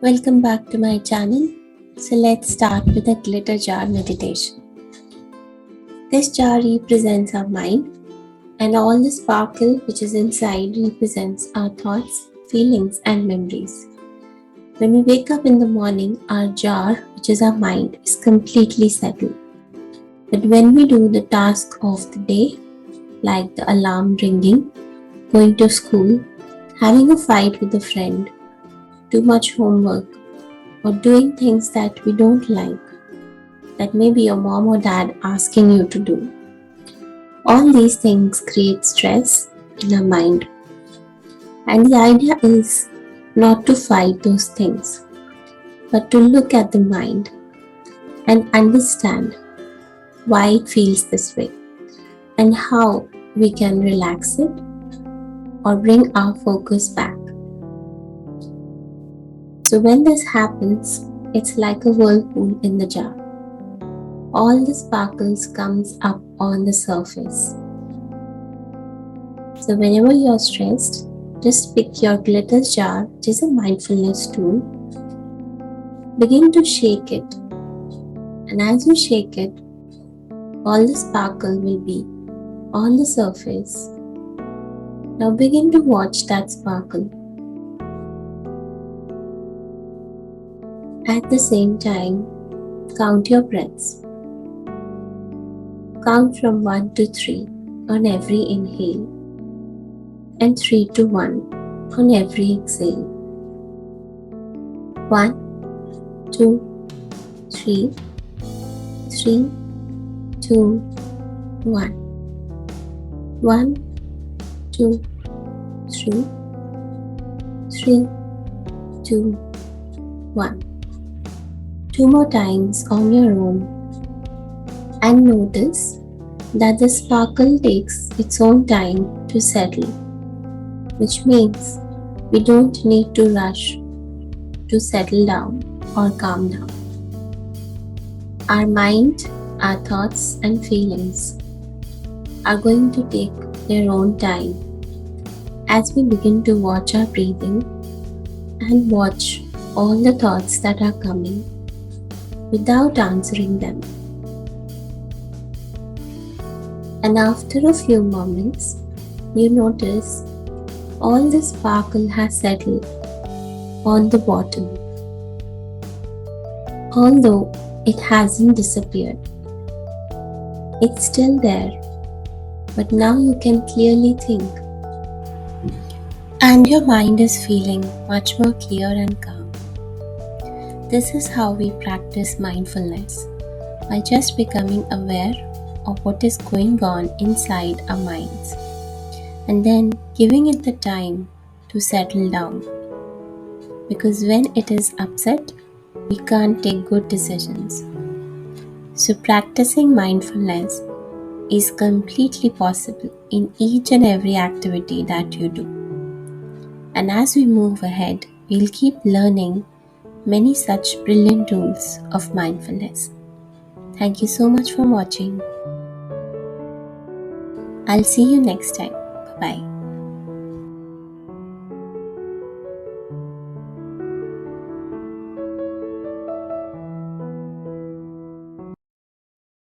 Welcome back to my channel. So let's start with a glitter jar meditation. This jar represents our mind, and all the sparkle which is inside represents our thoughts, feelings, and memories. When we wake up in the morning, our jar, which is our mind, is completely settled. But when we do the task of the day, like the alarm ringing, going to school, having a fight with a friend, too much homework, or doing things that we don't like, that maybe your mom or dad asking you to do. All these things create stress in our mind. And the idea is not to fight those things, but to look at the mind and understand why it feels this way and how we can relax it or bring our focus back. So when this happens, it's like a whirlpool in the jar. All the sparkles comes up on the surface. So whenever you're stressed, just pick your glitter jar, which is a mindfulness tool. Begin to shake it. And as you shake it, all the sparkle will be on the surface. Now begin to watch that sparkle. At the same time, count your breaths. Count from 1 to 3 on every inhale and 3 to 1 on every exhale. 1, 2, 3, 3, 2, 1. 1, 2, 3, 3, 2, 1. 2 more times on your own, and notice that the sparkle takes its own time to settle, which means we don't need to rush to settle down or calm down. Our mind, our thoughts and feelings are going to take their own time as we begin to watch our breathing and watch all the thoughts that are coming without answering them. And after a few moments, you notice all the sparkle has settled on the bottom, although it hasn't disappeared. It's still there, but now you can clearly think, and your mind is feeling much more clear and calm. This is how we practice mindfulness, by just becoming aware of what is going on inside our minds and then giving it the time to settle down. Because when it is upset, we can't take good decisions. So practicing mindfulness is completely possible in each and every activity that you do. And as we move ahead, we'll keep learning many such brilliant tools of mindfulness. Thank you so much for watching. I'll see you next time. Bye-bye.